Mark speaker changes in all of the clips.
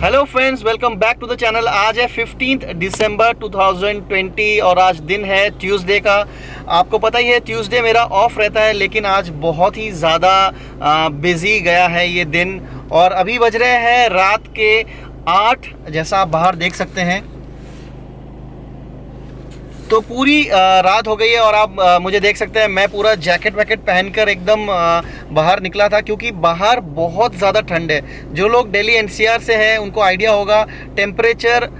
Speaker 1: Hello friends, welcome back to the channel. आज है 15 दिसंबर 2020 और आज दिन है ट्यूसडे का। आपको पता ही है ट्यूसडे मेरा ऑफ रहता है, लेकिन आज बहुत ही ज़्यादा बिजी गया है ये दिन। और अभी बज रहे हैं रात के 8, जैसा आप बाहर देख सकते हैं। तो पूरी रात हो गई है और आप मुझे देख सकते हैं मैं पूरा जैकेट वैकेट पहनकर एकदम बाहर निकला था, क्योंकि बाहर बहुत ज़्यादा ठंड है। जो लोग दिल्ली एनसीआर से हैं उनको आइडिया होगा, टेम्परेचर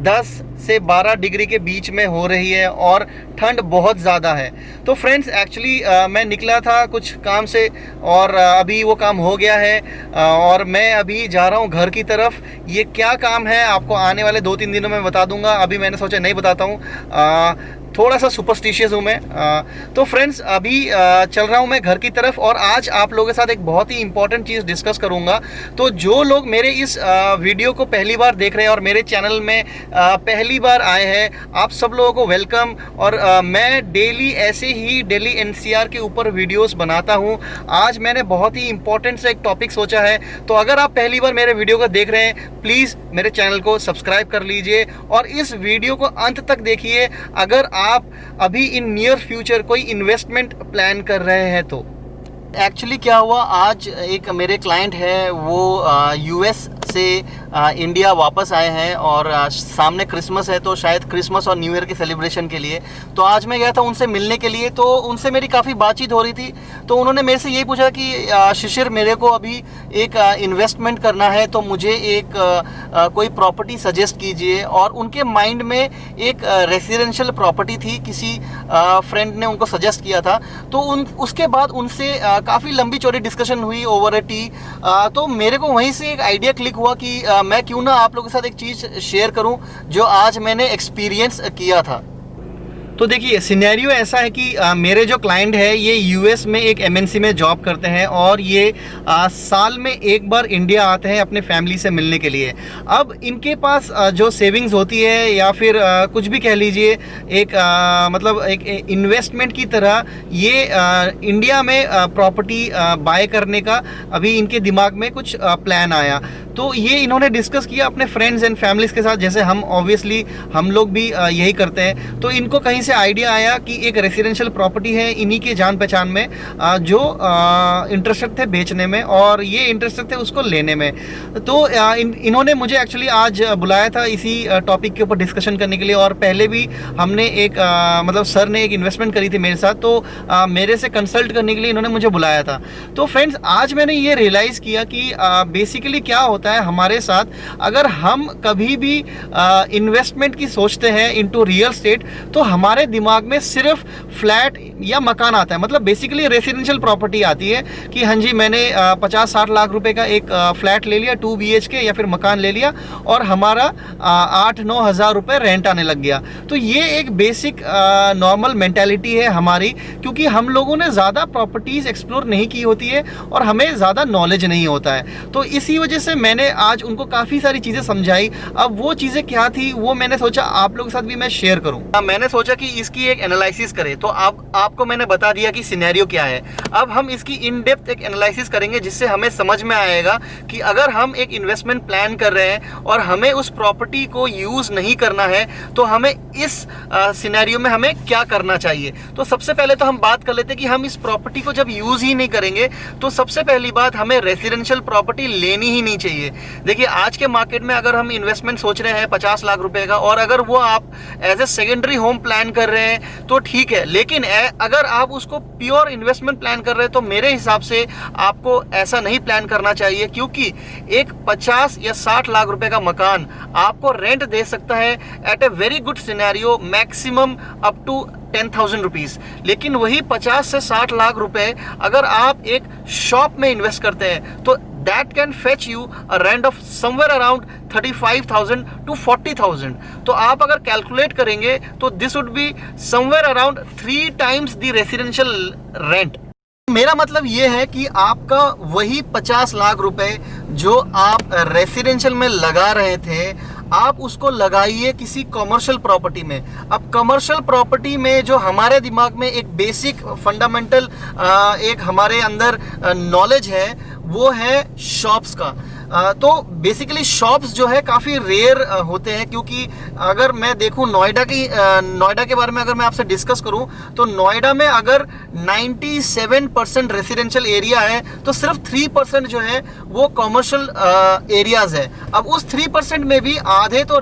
Speaker 1: 10 से 12 डिग्री के बीच में हो रही है और ठंड बहुत ज़्यादा है। तो फ्रेंड्स, एक्चुअली मैं निकला था कुछ काम से और अभी वो काम हो गया है और मैं अभी जा रहा हूँ घर की तरफ। ये क्या काम है आपको आने वाले 2-3 दिनों में बता दूंगा। अभी मैंने सोचा नहीं बताता हूँ, थोड़ा सा सुपरस्टिशियस हूँ मैं। तो फ्रेंड्स, अभी चल रहा हूँ मैं घर की तरफ और आज आप लोगों के साथ एक बहुत ही इंपॉर्टेंट चीज़ डिस्कस करूँगा। तो जो लोग मेरे इस वीडियो को पहली बार देख रहे हैं और मेरे चैनल में पहली बार आए हैं, आप सब लोगों को वेलकम। और मैं डेली ऐसे ही दिल्ली एनसीआर के ऊपर वीडियोस बनाता हूँ। आज मैंने बहुत ही इंपॉर्टेंट सा एक टॉपिक सोचा है, तो अगर आप पहली बार मेरे वीडियो को देख रहे हैं, प्लीज़ मेरे चैनल को सब्सक्राइब कर लीजिए और इस वीडियो को अंत तक देखिए। अगर आप अभी इन नियर फ्यूचर कोई इन्वेस्टमेंट प्लान कर रहे हैं तो। एक्चुअली क्या हुआ, आज एक मेरे क्लाइंट है वो यूएस से इंडिया वापस आए हैं और सामने क्रिसमस है, तो शायद क्रिसमस और न्यू ईयर के सेलिब्रेशन के लिए तो आज मैं गया था उनसे मिलने के लिए। तो उनसे मेरी काफ़ी बातचीत हो रही थी। तो उन्होंने मेरे से यही पूछा कि शिशिर, मेरे को अभी एक इन्वेस्टमेंट करना है, तो मुझे एक कोई प्रॉपर्टी सजेस्ट कीजिए। और उनके माइंड में एक रेसिडेंशियल प्रॉपर्टी थी, किसी फ्रेंड ने उनको सजेस्ट किया था। तो उसके बाद उनसे काफ़ी लंबी चौड़ी डिस्कशन हुई ओवर अ टी। तो मेरे को वहीं से एक आइडिया क्लिक हुआ कि मैं क्यों ना आप लोगों के साथ एक चीज़ शेयर करूं जो आज मैंने एक्सपीरियंस किया था। तो देखिए, सिनेरियो ऐसा है कि मेरे जो क्लाइंट है ये यूएस में एक एमएनसी में जॉब करते हैं और ये साल में एक बार इंडिया आते हैं अपने फैमिली से मिलने के लिए। अब इनके पास जो सेविंग्स होती है या फिर कुछ भी कह लीजिए, एक मतलब एक इन्वेस्टमेंट की तरह ये इंडिया में प्रॉपर्टी बाय करने का अभी इनके दिमाग में कुछ प्लान आया। तो ये इन्होंने डिस्कस किया अपने फ्रेंड्स एंड फैमिलीज़ के साथ, जैसे हम ऑब्वियसली हम लोग भी यही करते हैं। तो इनको कहीं से आइडिया आया कि एक रेसिडेंशियल प्रॉपर्टी है इन्हीं के जान पहचान में जो इंटरेस्टेड थे बेचने में और ये इंटरेस्टेड थे उसको लेने में। तो इन्होंने मुझे एक्चुअली आज बुलाया था इसी टॉपिक के ऊपर डिस्कशन करने के लिए। और पहले भी हमने एक मतलब सर ने एक इन्वेस्टमेंट करी थी मेरे साथ, तो मेरे से कंसल्ट करने के लिए इन्होंने मुझे बुलाया था। तो फ्रेंड्स, आज मैंने ये रियलाइज़ किया कि बेसिकली क्या होता है हमारे साथ, अगर हम कभी भी इन्वेस्टमेंट की सोचते हैं इनटू रियल स्टेट, तो हमारे दिमाग में सिर्फ फ्लैट या मकान आता है। मतलब बेसिकली रेसिडेंशियल प्रॉपर्टी आती है कि हाँ जी, मैंने 50-60 लाख रुपए का एक फ्लैट ले लिया, 2 BHK या फिर मकान ले लिया और हमारा 8-9 हज़ार रुपये रेंट आने लग गया। तो ये एक बेसिक नॉर्मल मेंटालिटी है हमारी, क्योंकि हम लोगों ने ज़्यादा प्रॉपर्टीज़ एक्सप्लोर नहीं की होती है और हमें ज़्यादा नॉलेज नहीं होता है। तो इसी वजह से मैंने आज उनको काफ़ी सारी चीज़ें समझाई। अब वो चीज़ें क्या थी वो मैंने सोचा आप लोगों के साथ भी मैं शेयर करूं। मैंने सोचा कि इसकी एक एनालिसिस करें। तो अब आपको मैंने बता दिया कि सिनेरियो क्या है। अब हम इसकी इन डेप्थ एक एनालिसिस करेंगे, जिससे हमें समझ में आएगा कि अगर हम एक इन्वेस्टमेंट प्लान कर रहे हैं और हमें उस प्रॉपर्टी को यूज़ नहीं करना है, तो हमें इस सिनेरियो में हमें क्या करना चाहिए। तो सबसे पहले तो हम बात कर लेते हैं कि हम इस प्रॉपर्टी को जब यूज़ ही नहीं करेंगे, तो सबसे पहली बात, हमें रेसिडेंशियल प्रॉपर्टी लेनी ही नहीं चाहिए। देखिए, आज के मार्केट में अगर हम इन्वेस्टमेंट सोच रहे हैं 50 लाख रुपए का, और अगर वो आप as a secondary home plan कर रहे हैं तो ठीक है, लेकिन अगर आप उसको प्योर इन्वेस्टमेंट प्लान कर रहे हैं तो मेरे हिसाब से आपको ऐसा नहीं प्लान करना चाहिए, क्योंकि एक 50 या 60 लाख रुपए का मकान आपको रेंट दे सकता है at a very good scenario maximum up to 10,000 rupees. लेकिन वही 50 से 60 लाख रुपए अगर आप एक शॉप में इन्वेस्ट करते हैं तो that can fetch you a rent of somewhere around 35,000 to 40,000। तो आप अगर कैलकुलेट करेंगे तो this would be somewhere around 3 times the residential rent। मेरा मतलब ये है कि आपका वही 50 लाख रुपए जो आप रेसिडेंशियल में लगा रहे थे, आप उसको लगाइए किसी कमर्शियल प्रॉपर्टी में। अब कमर्शियल प्रॉपर्टी में जो हमारे दिमाग में एक बेसिक फंडामेंटल एक हमारे अंदर नॉलेज है वो है शॉप्स का। तो बेसिकली शॉप्स जो है काफ़ी रेयर होते हैं, क्योंकि अगर मैं देखूं नोएडा के बारे में अगर मैं आपसे डिस्कस करूं तो नोएडा में अगर 97% रेसिडेंशियल एरिया है तो सिर्फ 3% जो है वो कॉमर्शियल एरियाज है। अब उस 3% में भी आधे तो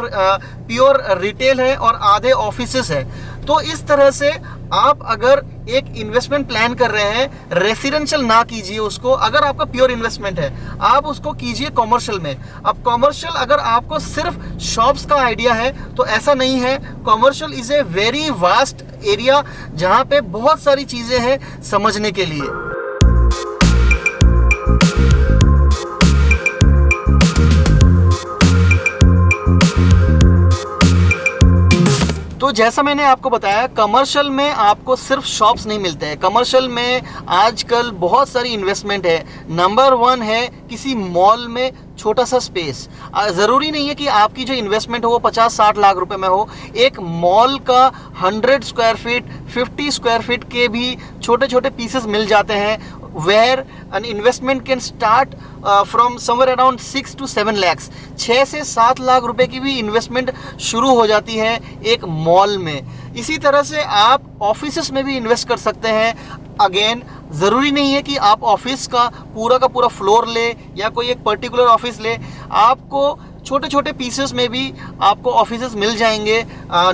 Speaker 1: प्योर रिटेल है और आधे ऑफिसेस है। तो इस तरह से आप अगर एक इन्वेस्टमेंट प्लान कर रहे हैं, रेसिडेंशियल ना कीजिए उसको। अगर आपका प्योर इन्वेस्टमेंट है आप उसको कीजिए कॉमर्शियल में। अब कॉमर्शियल अगर आपको सिर्फ शॉप्स का आइडिया है तो ऐसा नहीं है। Commercial is a very vast area जहां पे बहुत सारी चीजें हैं समझने के लिए। तो जैसा मैंने आपको बताया, कमर्शियल में आपको सिर्फ शॉप्स नहीं मिलते हैं। कमर्शियल में आजकल बहुत सारी इन्वेस्टमेंट है। नंबर 1 है किसी मॉल में छोटा सा स्पेस। ज़रूरी नहीं है कि आपकी जो इन्वेस्टमेंट हो वो 50-60 लाख रुपए में हो। एक मॉल का 100 स्क्वायर फीट 50 स्क्वायर फीट के भी छोटे छोटे पीसेस मिल जाते हैं, where an investment can start from somewhere around 6 to 7 lakhs। 6 से 7 लाख रुपए की भी इन्वेस्टमेंट शुरू हो जाती है एक मॉल में। इसी तरह से आप ऑफिसेस में भी इन्वेस्ट कर सकते हैं। अगेन ज़रूरी नहीं है कि आप ऑफिस का पूरा फ्लोर ले या कोई एक पर्टिकुलर ऑफिस ले। आपको छोटे छोटे पीसेस में भी आपको ऑफिसेस मिल जाएंगे।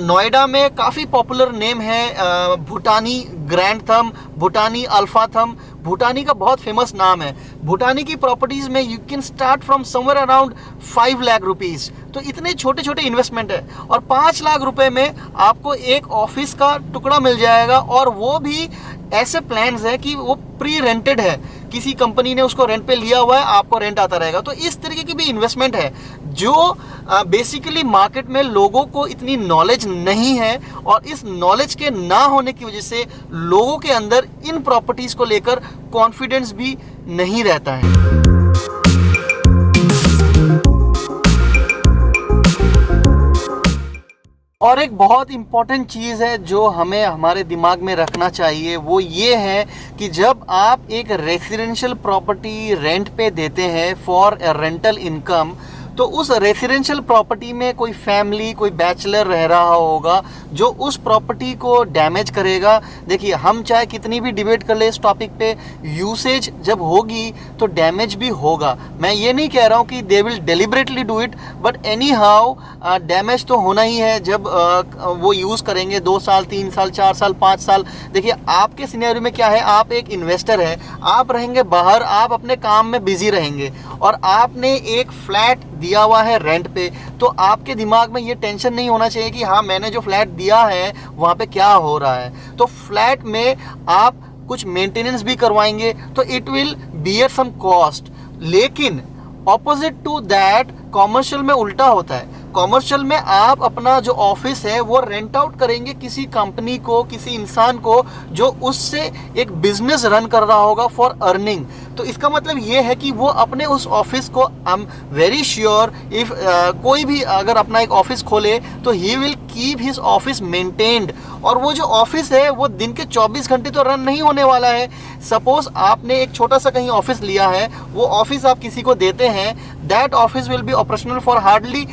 Speaker 1: नोएडा में काफ़ी पॉपुलर नेम है भूटानी ग्रैंड थम, भूटानी अल्फा थम। भूटानी का बहुत फेमस नाम है। भूटानी की प्रॉपर्टीज़ में you can start from somewhere around 5 lakh rupees. तो इतने छोटे छोटे इन्वेस्टमेंट है और 5 लाख रुपए में आपको एक ऑफिस का टुकड़ा मिल जाएगा। और वो भी ऐसे प्लान्स है कि वो प्री रेंटेड है, किसी कंपनी ने उसको रेंट पे लिया हुआ है, आपको रेंट आता रहेगा। तो इस तरीके की भी इन्वेस्टमेंट है जो बेसिकली मार्केट में लोगों को इतनी नॉलेज नहीं है, और इस नॉलेज के ना होने की वजह से लोगों के अंदर इन प्रॉपर्टीज को लेकर कॉन्फिडेंस भी नहीं रहता है। और एक बहुत इम्पॉर्टेंट चीज़ है जो हमें हमारे दिमाग में रखना चाहिए, वो ये है कि जब आप एक रेसिडेंशियल प्रॉपर्टी रेंट पे देते हैं फॉर ए रेंटल इनकम, तो उस रेसिडेंशियल प्रॉपर्टी में कोई फैमिली, कोई बैचलर रह रहा होगा जो उस प्रॉपर्टी को डैमेज करेगा। देखिए, हम चाहे कितनी भी डिबेट कर ले इस टॉपिक पे, यूसेज जब होगी तो डैमेज भी होगा। मैं ये नहीं कह रहा हूँ कि they will deliberately do it, but any how damage तो होना ही है जब वो यूज़ करेंगे 2 साल 3 साल 4 साल 5 साल। देखिए, आपके सिनेरियो में क्या है, आप एक इन्वेस्टर है, आप रहेंगे बाहर, आप अपने काम में बिजी रहेंगे और आपने एक फ्लैट दिया हुआ है रेंट पे, तो आपके दिमाग में ये टेंशन नहीं होना चाहिए कि हाँ मैंने जो फ्लैट दिया है वहाँ पे क्या हो रहा है। तो फ्लैट में आप कुछ मेंटेनेंस भी करवाएंगे तो it will bear some cost. लेकिन ऑपोजिट टू दैट कॉमर्शियल में उल्टा होता है। कॉमर्शियल में आप अपना जो ऑफिस है वो रेंट आउट करेंगे किसी कंपनी को, किसी इंसान को जो उससे एक बिजनेस रन कर रहा होगा फॉर अर्निंग। तो इसका मतलब ये है कि वो अपने उस ऑफिस को, I am very sure if कोई भी अगर अपना एक ऑफिस खोले तो he will keep his office maintained. और वो जो ऑफिस है वो दिन के 24 घंटे तो रन नहीं होने वाला है। सपोज आपने एक छोटा सा कहीं ऑफिस लिया है, वो ऑफिस आप किसी को देते हैं, that office will be operational for hardly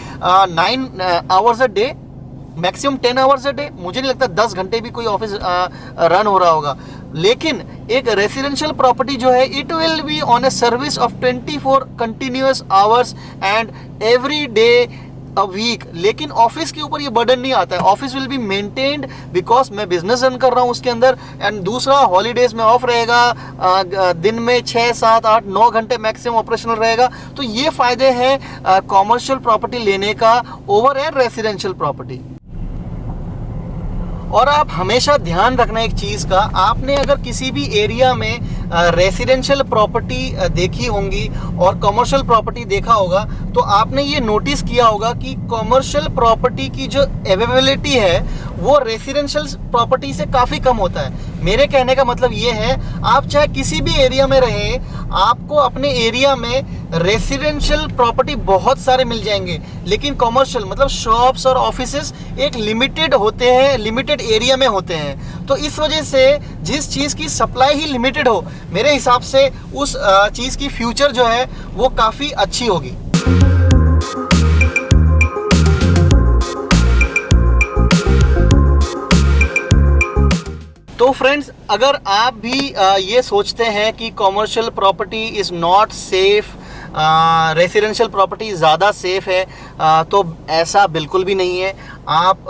Speaker 1: 9 hours a day, maximum 10 hours a day. मुझे नहीं लगता 10 घंटे भी कोई ऑफिस रन हो रहा होगा। लेकिन एक रेसिडेंशियल प्रॉपर्टी जो है, it will be on a service of 24 continuous hours and every day a week. लेकिन ऑफिस के ऊपर ये बर्डन नहीं आता है। Office will be maintained because मैं बिजनेस रन कर रहा हूँ उसके अंदर। एंड दूसरा, हॉलीडेज में ऑफ रहेगा, दिन में 6, 7, 8, 9 घंटे मैक्सिमम ऑपरेशनल रहेगा। तो ये फायदे हैं कॉमर्शियल प्रॉपर्टी लेने का ओवर ए रेसिडेंशियल प्रॉपर्टी। और आप हमेशा ध्यान रखना एक चीज़ का, आपने अगर किसी भी एरिया में रेसिडेंशियल प्रॉपर्टी देखी होंगी और कमर्शियल प्रॉपर्टी देखा होगा, तो आपने ये नोटिस किया होगा कि कमर्शियल प्रॉपर्टी की जो अवेलेबिलिटी है वो रेसिडेंशियल प्रॉपर्टी से काफ़ी कम होता है। मेरे कहने का मतलब ये है, आप चाहे किसी भी एरिया में रहें, आपको अपने एरिया में रेसिडेंशियल प्रॉपर्टी बहुत सारे मिल जाएंगे, लेकिन कमर्शियल मतलब शॉप्स और ऑफिसेस एक लिमिटेड होते हैं, लिमिटेड एरिया में होते हैं। तो इस वजह से जिस चीज़ की सप्लाई ही लिमिटेड हो, मेरे हिसाब से उस चीज़ की फ्यूचर जो है वो काफ़ी अच्छी होगी। तो फ्रेंड्स, अगर आप भी ये सोचते हैं कि commercial property is not safe, residential property ज़्यादा सेफ़ है, तो ऐसा बिल्कुल भी नहीं है। आप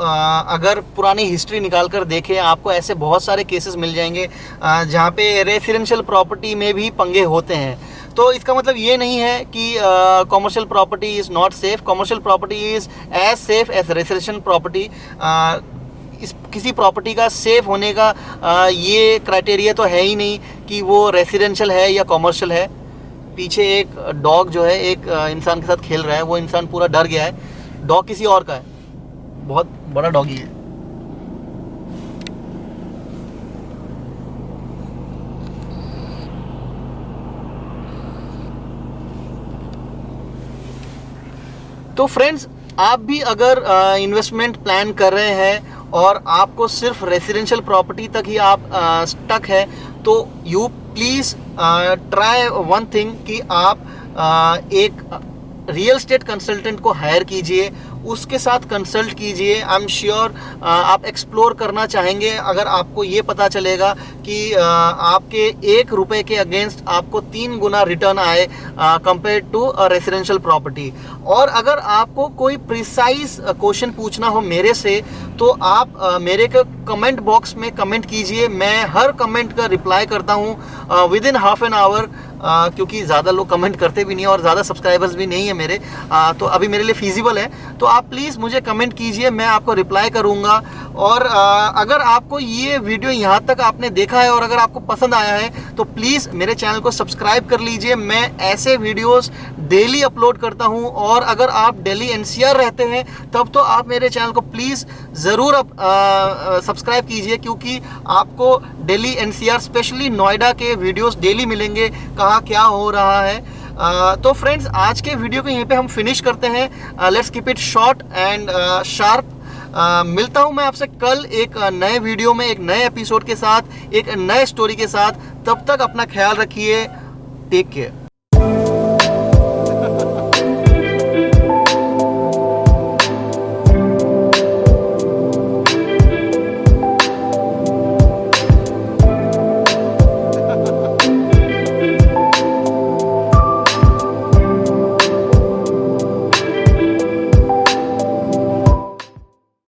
Speaker 1: अगर पुरानी हिस्ट्री निकाल कर देखें, आपको ऐसे बहुत सारे केसेस मिल जाएंगे जहाँ पे रेसिडेंशियल प्रॉपर्टी में भी पंगे होते हैं। तो इसका मतलब ये नहीं है कि commercial property is not safe. Commercial property is as safe as residential property. इस किसी प्रॉपर्टी का सेफ होने का ये क्राइटेरिया तो है ही नहीं कि वो रेसिडेंशियल है या कॉमर्शियल है। पीछे एक डॉग जो है एक इंसान के साथ खेल रहा है, वो इंसान पूरा डर गया है। डॉग किसी और का है, बहुत बड़ा डॉगी है। तो फ्रेंड्स, आप भी अगर इन्वेस्टमेंट प्लान कर रहे हैं और आपको सिर्फ रेसिडेंशियल प्रॉपर्टी तक ही आप स्टक है, तो you please try one thing कि आप एक रियल स्टेट कंसल्टेंट को हायर कीजिए, उसके साथ कंसल्ट कीजिए। आई एम श्योर आप एक्सप्लोर करना चाहेंगे अगर आपको ये पता चलेगा कि आपके 1 रुपए के अगेंस्ट आपको 3 गुना रिटर्न आए कंपेयर टू रेसिडेंशियल प्रॉपर्टी। और अगर आपको कोई प्रिसाइज क्वेश्चन पूछना हो मेरे से, तो आप मेरे को कमेंट बॉक्स में कमेंट कीजिए। मैं हर कमेंट का रिप्लाई करता हूँ with in half an hour, क्योंकि ज़्यादा लोग कमेंट करते भी नहीं और ज़्यादा सब्सक्राइबर्स भी नहीं है मेरे, तो अभी मेरे लिए फीजिबल है। तो आप प्लीज़ मुझे कमेंट कीजिए, मैं आपको रिप्लाई करूँगा। और अगर आपको ये वीडियो यहाँ तक आपने देखा है और अगर आपको पसंद आया है, तो प्लीज़ मेरे चैनल को सब्सक्राइब कर लीजिए। मैं ऐसे वीडियोस डेली अपलोड करता हूँ। और अगर आप दिल्ली NCR रहते हैं, तब तो आप मेरे चैनल को प्लीज़ ज़रूर सब्सक्राइब कीजिए, क्योंकि आपको दिल्ली NCR स्पेशली नोएडा के वीडियोस डेली मिलेंगे, कहाँ क्या हो रहा है। तो फ्रेंड्स, आज के वीडियो को यहीं पे हम फिनिश करते हैं। Let's keep it short and sharp. मिलता हूं मैं आपसे कल एक नए वीडियो में, एक नए एपिसोड के साथ, एक नए स्टोरी के साथ। तब तक अपना ख्याल रखिए। Take care.